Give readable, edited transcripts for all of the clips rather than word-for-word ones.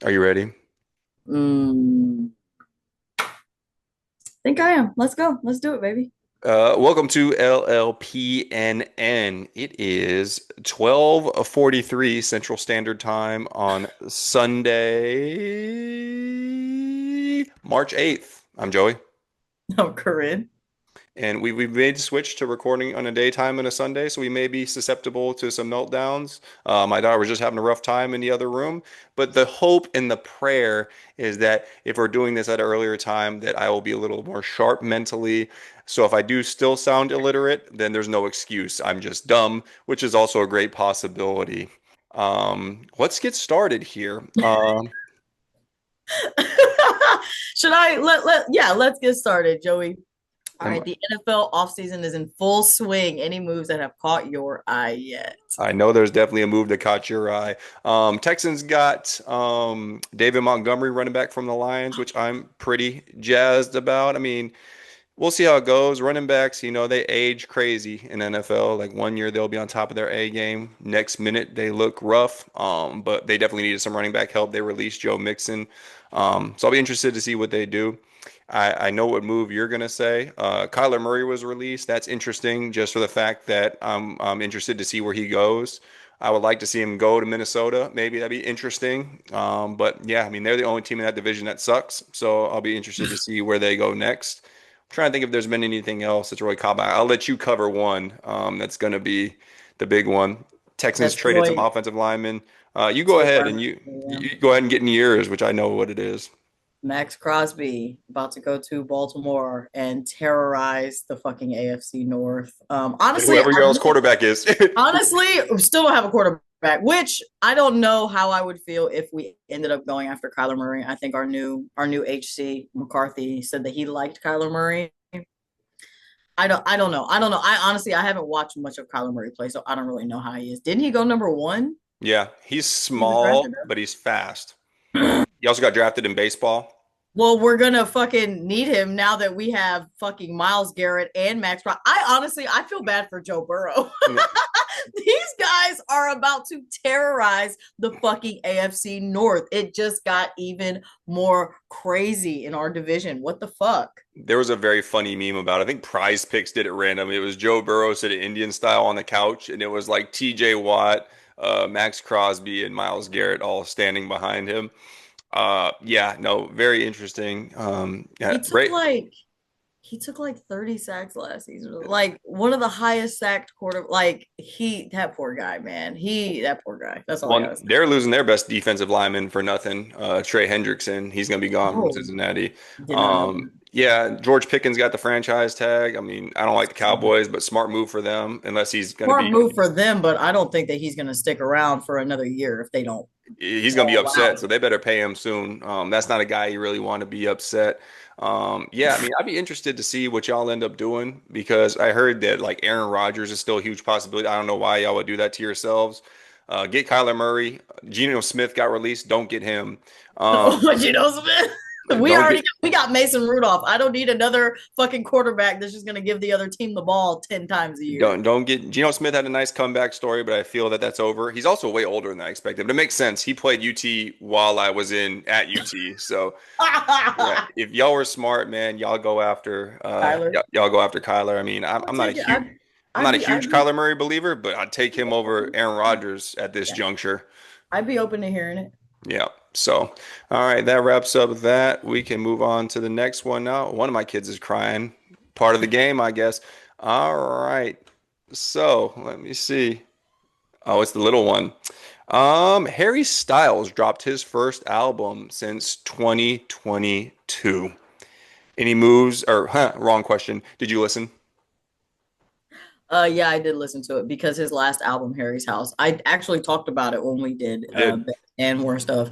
Are you ready? Mm, think I am. Let's go. Let's do it, baby. Welcome to LLPNN. It is 12:43 Central Standard Time on Sunday, March 8th. I'm Joey, I'm Corinne. and we've made the switch to recording on a daytime and a Sunday, so we may be susceptible to some meltdowns. My daughter was just having a rough time in the other room, but the hope and the prayer is that if we're doing this at an earlier time, that I will be a little more sharp mentally. So if I do still sound illiterate, then there's no excuse. I'm just dumb, which is also a great possibility. Let's get started here. Should I let's get started, Joey. All Am right, the NFL offseason is in full swing. Any moves that have caught your eye yet? I know there's definitely a move that caught your eye. Texans got David Montgomery running back from the Lions, which I'm pretty jazzed about. I mean, we'll see how it goes. Running backs, they age crazy in NFL. Like one year they'll be on top of their A game. Next minute they look rough. But they definitely needed some running back help. They released Joe Mixon. So I'll be interested to see what they do. I know what move you're gonna say. Kyler Murray was released. That's interesting, just for the fact that I'm interested to see where he goes. I would like to see him go to Minnesota. Maybe that'd be interesting. But yeah, I mean they're the only team in that division that sucks. So I'll be interested to see where they go next. Trying to think if there's been anything else that's really caught my eye. I'll let you cover one. That's going to be the big one. Texans That's traded some Floyd. offensive linemen. You go So ahead and Brown. you Yeah. you go ahead and get in yours, which I know what it is. Max Crosby about to go to Baltimore and terrorize the fucking AFC North. And Honestly, whoever your else quarterback is. honestly, we still don't have a quarterback, which I don't know how I would feel if we ended up going after Kyler Murray. I think our new HC McCarthy said that he liked Kyler Murray. I don't know. I don't know. I haven't watched much of Kyler Murray play, so I don't really know how he is. Didn't he go number one? Yeah, he's He was drafted small, but he's fast. up. He also got drafted in baseball. Well, we're gonna fucking need him now that we have fucking Miles Garrett and Max Brown. I feel bad for Joe Burrow. These guys are about to terrorize the fucking AFC North. It just got even more crazy in our division. What the fuck? There was a very funny meme about it. I think Prize Picks did it random. It was Joe Burrow sitting Indian style on the couch, and it was like TJ Watt, Max Crosby, and Miles Garrett all standing behind him. Yeah, no, very interesting. Yeah, He took right. like he took like 30 sacks last season. Like one of the highest sacked quarter like he that poor guy, man. That poor guy. That's all I One, gotta say. they're losing their best defensive lineman for nothing. Trey Hendrickson, he's going to be gone from Oh, Cincinnati. did not know Yeah, George Pickens got the franchise tag. I mean, I don't like the that. Cowboys, but smart move for them, unless he's going to Smart be move for them, but I don't think that he's gonna stick around for another year if they don't he's going to be ball upset, out. so they better pay him soon. That's not a guy you really want to be upset. Yeah, I mean, I'd be interested to see what y'all end up doing because I heard that like Aaron Rodgers is still a huge possibility. I don't know why y'all would do that to yourselves. Get Kyler Murray. Geno Smith got released. Don't get him. Um, But you know, Smith, don't get we got Mason Rudolph. I don't need another fucking quarterback that's just gonna give the other team the ball 10 times a year. don't get Geno Smith had a nice comeback story, but I feel that that's over. He's also way older than I expected, but it makes sense. He played UT while I was in at UT, so yeah. If y'all were smart, man, Tyler, y'all go after Kyler. I mean, I'll take it. I'm not a I'd huge be, Kyler Murray believer, but I'd take him over Aaron Rodgers at this yeah, juncture. I'd be open to hearing it. Yeah. So, all right, that wraps up that. We can move on to the next one now. One of my kids is crying. Part of the game, I guess. All right. So, let me see. Oh, it's the little one. Harry Styles dropped his first album since 2022. Any moves or wrong question. Did you listen? Yeah, I did listen to it because his last album, Harry's House, I actually talked about it when we did I did. and more stuff.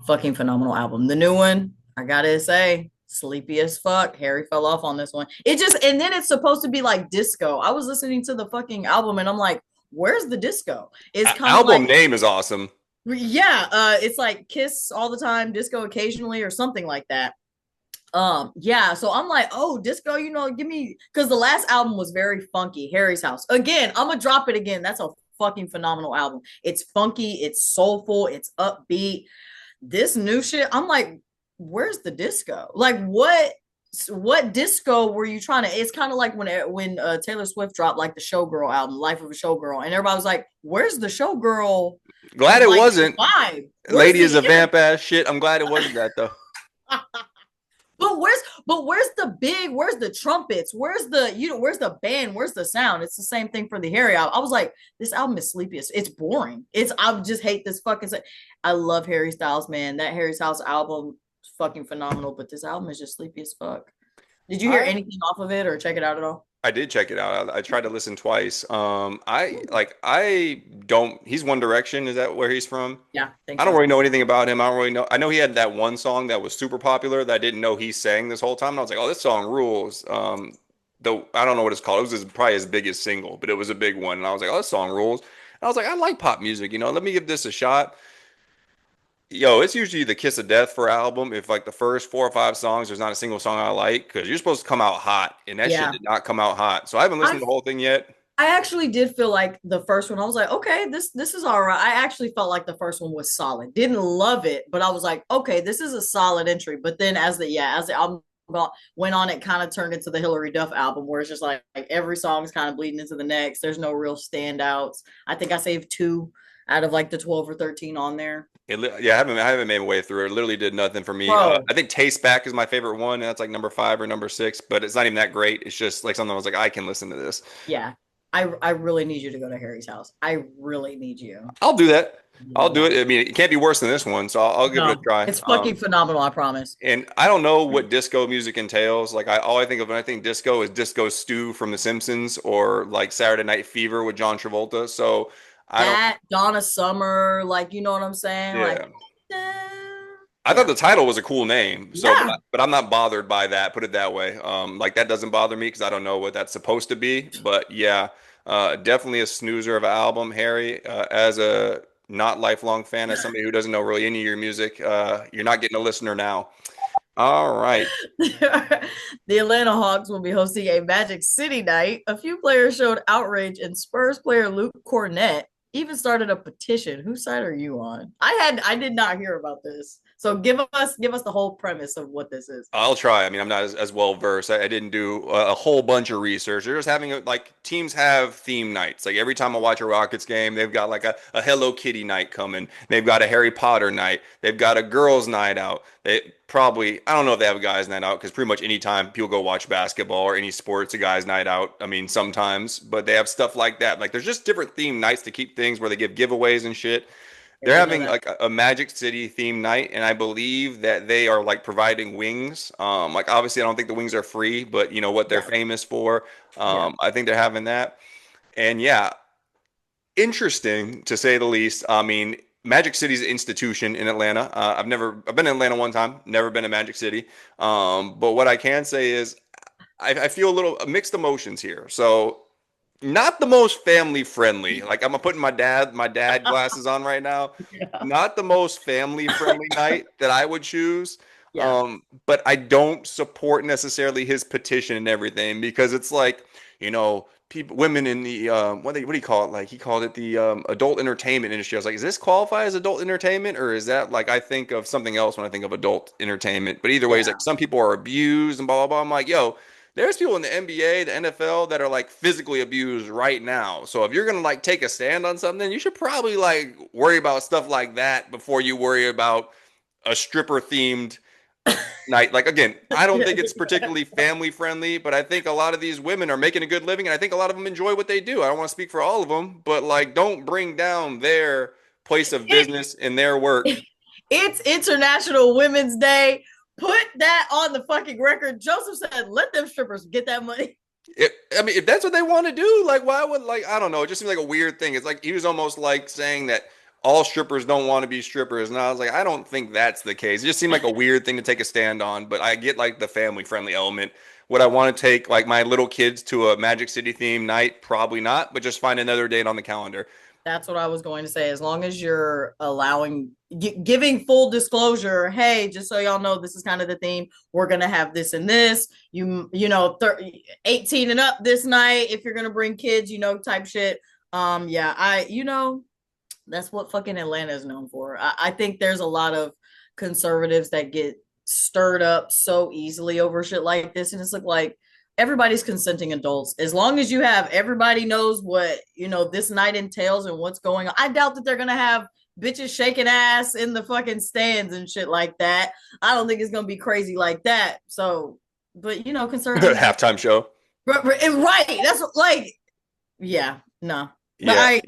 Fucking phenomenal album. The new one, I gotta say, sleepy as fuck. Harry fell off on this one. It just and then it's supposed to be like disco. I was listening to the fucking album and I'm like, where's the disco? It's kind of Album like name is awesome. yeah, it's like Kiss all the time, disco occasionally, or something like that. Yeah, so I'm like, oh, disco, give me because the last album was very funky. Harry's House. Again, I'm gonna drop it again. That's a fucking phenomenal album. It's funky, it's soulful, it's upbeat. This new shit, I'm like, where's the disco? Like, what disco were you trying to? It's kind of like when Taylor Swift dropped like the Showgirl album, Life of a Showgirl, and everybody was like, "Where's the Showgirl Glad it like wasn't. vibe? Where's Lady is the a energy?" vamp ass shit. I'm glad it wasn't that though. But where's the big? Where's the trumpets? Where's the Where's the band? Where's the sound? It's the same thing for the Harry album. I was like, this album is sleepy. It's boring. I just hate this fucking. I love Harry Styles, man. That Harry Styles album is fucking phenomenal. But this album is just sleepy as fuck. Did you hear I anything off of it or check it out at all? I did check it out. I tried to listen twice. I don't. He's One Direction. Is that where he's from? Yeah, I think I don't so. really know anything about him. I don't really know. I know he had that one song that was super popular that I didn't know he sang this whole time. And I was like, oh, this song rules. Though I don't know what it's called. It was probably his biggest single, but it was a big one. And I was like, oh, this song rules. And I was like, I like pop music. Let me give this a shot. Yo, it's usually the kiss of death for album. If like the first 4 or 5 songs, there's not a single song I like because you're supposed to come out hot, and that shit Yeah. did not come out hot. So I haven't listened I to the whole thing yet. I actually did feel like the first one. I was like, okay, this is all right. I actually felt like the first one was solid. Didn't love it, but I was like, okay, this is a solid entry. But then as the album went on, it kind of turned into the Hillary Duff album, where it's just like every song is kind of bleeding into the next. There's no real standouts. I think I saved two out of like the 12 or 13 on there. Yeah, I haven't made my way through it. It literally did nothing for me. Bro, I think Taste Back is my favorite one, and that's like number 5 or number 6, but it's not even that great. It's just like something I was like, I can listen to this. yeah. I really need you to go to Harry's house. I really need you. I'll do that. I'll do Yeah. it. I mean, it can't be worse than this one, so I'll give it a No, try. it's fucking phenomenal, I promise. And I don't know what disco music entails. Like all I think of when I think disco is Disco Stew from The Simpsons or like Saturday Night Fever with John Travolta. So I don't. That Donna Summer, like you know what I'm saying? Like, Yeah. I thought yeah, the title was a cool name. So, yeah. but I'm not bothered by that. Put it that way. Like that doesn't bother me because I don't know what that's supposed to be. But yeah, definitely a snoozer of an album, Harry. As a not lifelong fan, as somebody who doesn't know really any of your music, you're not getting a listener now. All right. The Atlanta Hawks will be hosting a Magic City night. A few players showed outrage, and Spurs player Luke Cornett even started a petition. Whose side are you on? I did not hear about this. So give us the whole premise of what this is. I'll try. I mean, I'm not as well versed. I didn't do a whole bunch of research. They're just having like teams have theme nights. Like every time I watch a Rockets game, they've got like a Hello Kitty night coming. They've got a Harry Potter night. They've got a girls' night out. They probably I don't know if they have a guys' night out because pretty much any time people go watch basketball or any sports, a guys' night out. I mean, sometimes, but they have stuff like that. Like there's just different theme nights to keep things where they give giveaways and shit. I They're didn't know having that. like a Magic City theme night, and I believe that they are like providing wings. Like obviously, I don't think the wings are free, but you know what they're Yeah, famous for. yeah. I think they're having that, and yeah, interesting to say the least. I mean, Magic City's an institution in Atlanta. I've been in Atlanta one time, never been to Magic City. But what I can say is, I feel a little mixed emotions here. So not the most family friendly. Like I'm putting my dad glasses on right now. Yeah. Not the most family friendly night that I would choose. Yeah. But I don't support necessarily his petition and everything because it's like, people, women in the what do you call it? Like he called it the adult entertainment industry. I was like, is this qualify as adult entertainment or is that like I think of something else when I think of adult entertainment? But either way, it's Yeah. like some people are abused and blah blah blah. I'm like, yo, there's people in the NBA, the NFL that are like physically abused right now. So if you're gonna like take a stand on something, you should probably like worry about stuff like that before you worry about a stripper themed night. Like again, I don't think it's particularly family friendly, but I think a lot of these women are making a good living, and I think a lot of them enjoy what they do. I don't want to speak for all of them, but like, don't bring down their place of It, business and their work. it's International Women's Day. Put that on the fucking record. Joseph said, let them strippers get that money. I mean, if that's what they want to do, like, why would like I don't know? It just seems like a weird thing. It's like he was almost like saying that all strippers don't want to be strippers, and I was like, I don't think that's the case. It just seemed like a weird thing to take a stand on. But I get like the family friendly element. Would I want to take like my little kids to a Magic City theme night? Probably not, but just find another date on the calendar. That's what I was going to say. As long as you're giving full disclosure, hey, just so y'all know, this is kind of the theme. We're gonna have this and this. 18 and up this night. If you're gonna bring kids, type shit. Yeah, that's what fucking Atlanta is known for. I think there's a lot of conservatives that get stirred up so easily over shit like this. And it's like everybody's consenting adults. As long as you have everybody knows what, this night entails and what's going on. I doubt that they're gonna have bitches shaking ass in the fucking stands and shit like that. I don't think it's gonna be crazy like that. So, but conservatives Halftime show. right. That's like, yeah, no. But Yeah.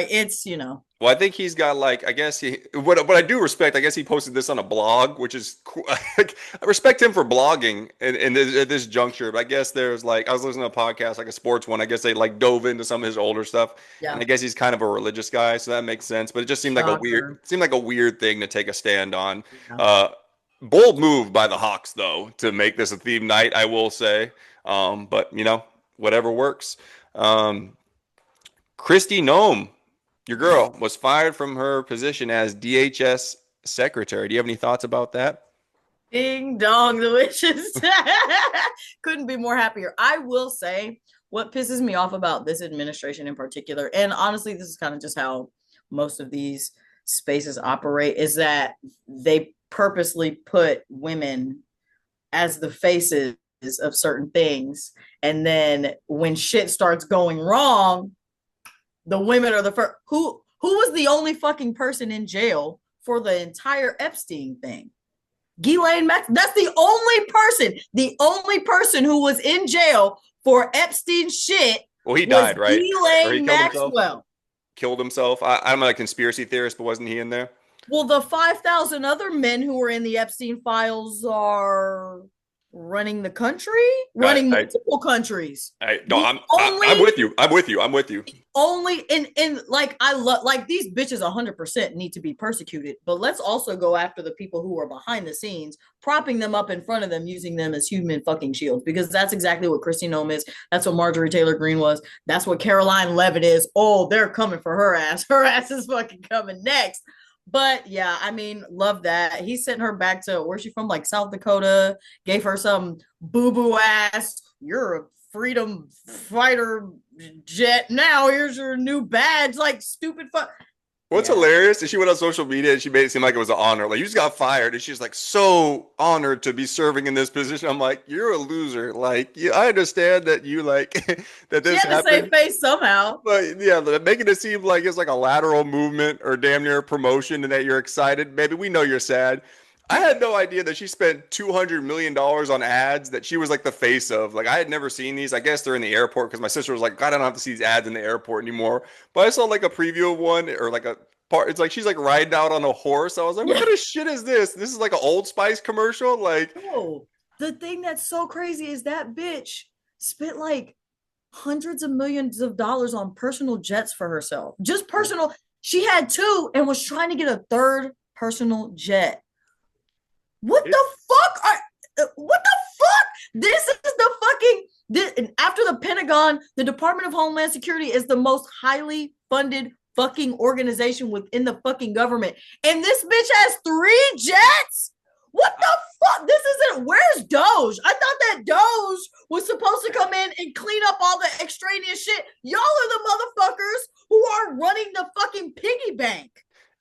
it's Well, I think he's got like, I guess what I do respect, I guess he posted this on a blog, which is cool. I respect him for blogging at this juncture. But I guess there's like, I was listening to a podcast, like a sports one. I guess they like dove into some of his older stuff. And yeah. I guess he's kind of a religious guy, so that makes sense. But it just Shocker. seemed like a weird thing to take a stand on. Yeah. Uh, Bold move by the Hawks, though, to make this a theme night, I will say. But, whatever works. Kristi Noem, your girl, was fired from her position as DHS secretary. Do you have any thoughts about that? Ding dong, the wishes. Couldn't be more happier. I will say what pisses me off about this administration in particular, and honestly, this is kind of just how most of these spaces operate, is that they purposely put women as the faces of certain things. And then when shit starts going wrong, the women are the first. Who was the only fucking person in jail for the entire Epstein thing? Ghislaine Max. That's the only person who was in jail for Epstein shit. Well, he died, right? Or he Ghislaine killed himself. Maxwell. Killed himself. I'm a conspiracy theorist, but wasn't he in there? Well, the 5,000 other men who were in the Epstein files are running the country, running multiple countries. No, I'm with you. I'm with you. I'm with you. Only in like, I love, like, these bitches 100% need to be persecuted, but let's also go after the people who are behind the scenes, propping them up in front of them, using them as human fucking shields, because that's exactly what Kristi Noem is. That's what Marjorie Taylor Greene was. That's what Caroline Levitt is. Oh, they're coming for her ass. Her ass is fucking coming next. But yeah, I mean, love that. He sent her back to, where's she from? Like South Dakota, gave her some boo-boo ass, you're a freedom fighter jet now, here's your new badge, like stupid fuck. What's hilarious is she went on social media and she made it seem like it was an honor. Like, you just got fired. And she's like, so honored to be serving in this position. I'm like, you're a loser. Like, yeah, I understand that you like that this she had to save face somehow. But yeah, making it seem like it's like a lateral movement or damn near a promotion and that you're excited. Maybe we know you're sad. I had no idea that she spent $200 million on ads that she was like the face of. Like, I had never seen these. I guess they're in the airport because my sister was like, God, I don't have to see these ads in the airport anymore. But I saw like a preview of one or like a part. It's like she's like riding out on a horse. I was like, what kind of shit is this? This is like an Old Spice commercial. Like, no, the thing that's so crazy is that bitch spent like hundreds of millions of dollars on personal jets for herself. Just personal. She had two and was trying to get a third personal jet. What the fuck? What the fuck? This is the fucking, after the Pentagon, the Department of Homeland Security is the most highly funded fucking organization within the fucking government. And this bitch has 3 jets? What the fuck? This isn't, where's Doge? I thought that Doge was supposed to come in and clean up all the extraneous shit. Y'all are the motherfuckers who are running the fucking piggy bank.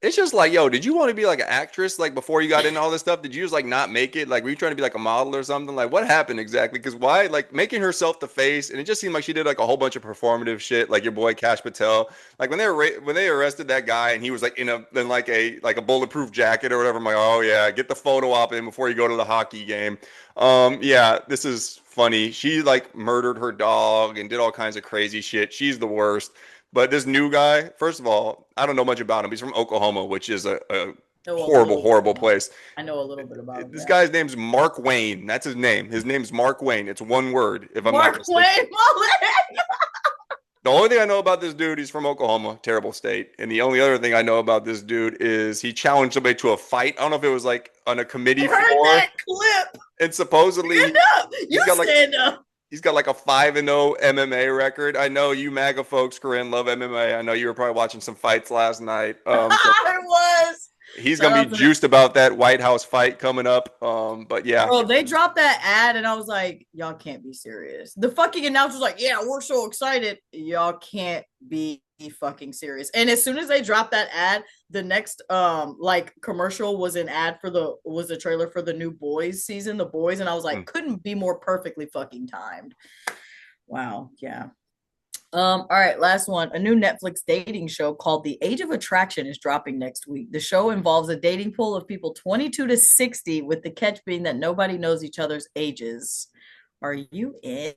It's just like, yo, did you want to be like an actress like before you got into all this stuff? Did you just like not make it? Like, were you trying to be like a model or something? Like, what happened exactly? Because why, like, making herself the face, and it just seemed like she did like a whole bunch of performative shit, like your boy Cash Patel. Like when they arrested that guy and he was like in a bulletproof jacket or whatever. I'm like, oh yeah, get the photo op in before you go to the hockey game. Yeah, this is funny. She like murdered her dog and did all kinds of crazy shit. She's the worst. But this new guy, first of all, I don't know much about him. He's from Oklahoma, which is a horrible place. I know a little bit about him. This guy's name's Mark Wayne. That's his name. His name's Mark Wayne. It's one word, if I'm not mistaken. Mark Wayne. The only thing I know about this dude, he's from Oklahoma, terrible state. And the only other thing I know about this dude is he challenged somebody to a fight. I don't know if it was like on a committee floor. Heard that clip. And supposedly, stand up. You stand up. He's got like a 5-0 MMA record. I know you MAGA folks, Karrin, love MMA. I know you were probably watching some fights last night. I was. He's Shout gonna be out to them. juiced about that White House fight coming up. But yeah, Bro, they dropped that ad and I was like, y'all can't be serious. The fucking announcer's like, yeah, we're so excited. Y'all can't be fucking serious. And as soon as they dropped that ad, the next like commercial was an ad for the trailer for the new Boys season, The Boys, and I was like, mm, couldn't be more perfectly fucking timed. Wow, yeah. All right, last one. A new Netflix dating show called The Age of Attraction is dropping next week. The show involves a dating pool of people 22 to 60, with the catch being that nobody knows each other's ages. Are you in?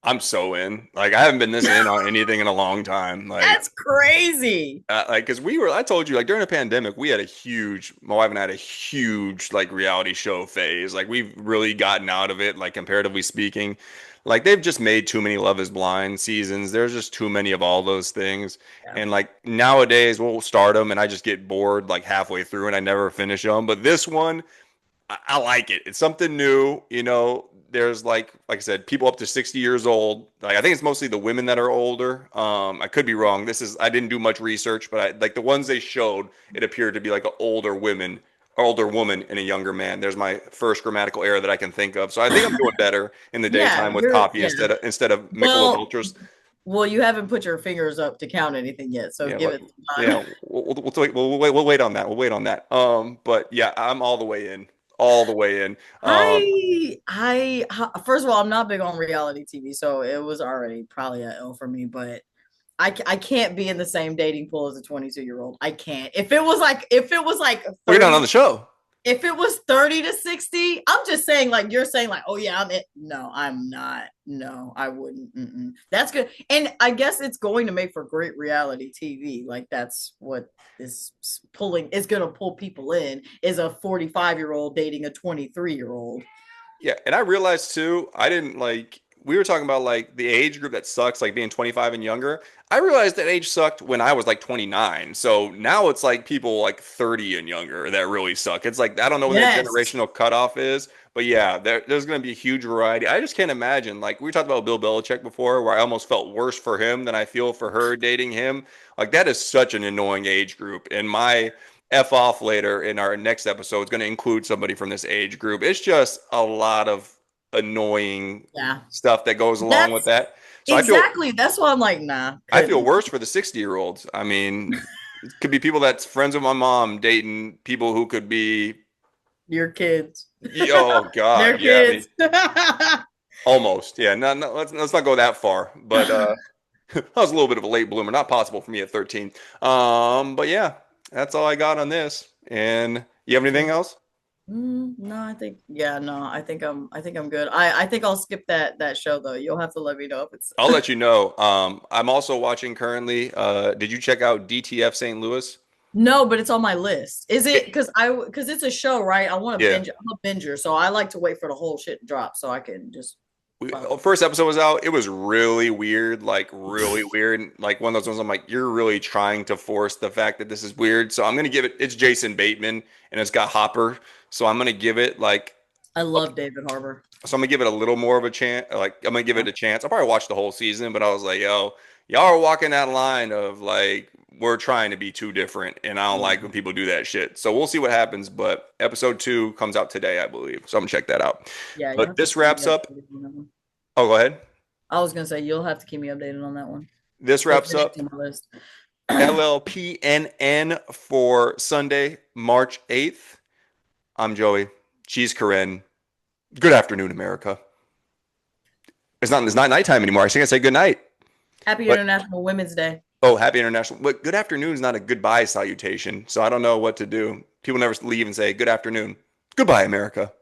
I'm so in. Like I haven't been this in on anything in a long time. That's crazy. Because I told you, like during the pandemic, my wife and I had a huge like reality show phase. Like we've really gotten out of it, like comparatively speaking. Like they've just made too many Love is Blind seasons. There's just too many of all those things. Yeah. And like nowadays, we'll start them and I just get bored like halfway through and I never finish them. But this one, I like it. It's something new. There's like I said, people up to 60 years old. Like I think it's mostly the women that are older. I could be wrong. I didn't do much research, but like the ones they showed, it appeared to be like an older woman and a younger man. There's my first grammatical error that I can think of. So I think I'm doing better in the Yeah, daytime with coffee yeah. instead of Michelob Well, Ultras. well, you haven't put your fingers up to count anything yet, so Yeah, give well, it some yeah, time. we'll wait on that. We'll wait on that. But yeah, I'm all the way in, all the way in. First of all, I'm not big on reality TV, so it was already probably a L for me. But I can't be in the same dating pool as a 22-year-old. I can't. If it was like Well, you're not on 30, the show. if it was 30 to 60, I'm just saying, like you're saying, like, oh yeah, I'm it. No, I'm not. No, I wouldn't. Mm-mm. That's good. And I guess it's going to make for great reality TV. Like that's what is going to pull people in, is a 45-year-old dating a 23-year-old. Yeah, and I realized too, I didn't like we were talking about like the age group that sucks, like being 25 and younger. I realized that age sucked when I was like 29. So now it's like people like 30 and younger that really suck. It's like I don't know when that Yes. generational cutoff is, but yeah, there's going to be a huge variety. I just can't imagine. Like we talked about Bill Belichick before, where I almost felt worse for him than I feel for her dating him. Like that is such an annoying age group. And my F off later in our next episode is going to include somebody from this age group. It's just a lot of annoying Yeah. stuff that goes along with That's that. So exactly. That's why I'm like, nah, I feel couldn't. worse for the 60-year-olds. I mean, it could be people that's friends with my mom dating people who could be, Your kids. oh Their God, yeah. I mean, kids. almost. Yeah, no, let's not go that far. But I was a little bit of a late bloomer. Not possible for me at 13. But yeah, that's all I got on this. And you have anything else? No, I think yeah, no, I think I'm good. I think I'll skip that show though. You'll have to let me know if it's I'll let you know. I'm also watching currently. Did you check out DTF St. Louis? no, but it's on my list. Is it It, because it's a show, right? I want to yeah. binge. I'm a binger, so I like to wait for the whole shit to drop so I can just First episode was out. It was really weird, like really weird. Like one of those ones I'm like, you're really trying to force the fact that this is weird. So I'm gonna give it's Jason Bateman and it's got Hopper. So I'm gonna give it like I a love David Harbour. So I'm gonna give it a little more of a chance. Like I'm gonna give it a chance. I'll probably watch the whole season, but I was like, yo, y'all are walking that line of like we're trying to be too different, and I don't like when people do that shit. So we'll see what happens. But episode 2 comes out today, I believe. So I'm gonna check that out. Yeah, you'll But have to this keep me wraps up. updated on that one. Oh, go ahead. I was gonna say you'll have to keep me updated on that one. This It's wraps next up on my list. LLPNN for Sunday, March 8th. I'm Joey. She's Karrin. Good afternoon, America. It's not nighttime anymore. I think I say good night. Happy But International Women's Day. oh, happy international. But good afternoon is not a goodbye salutation. So I don't know what to do. People never leave and say good afternoon. Goodbye, America.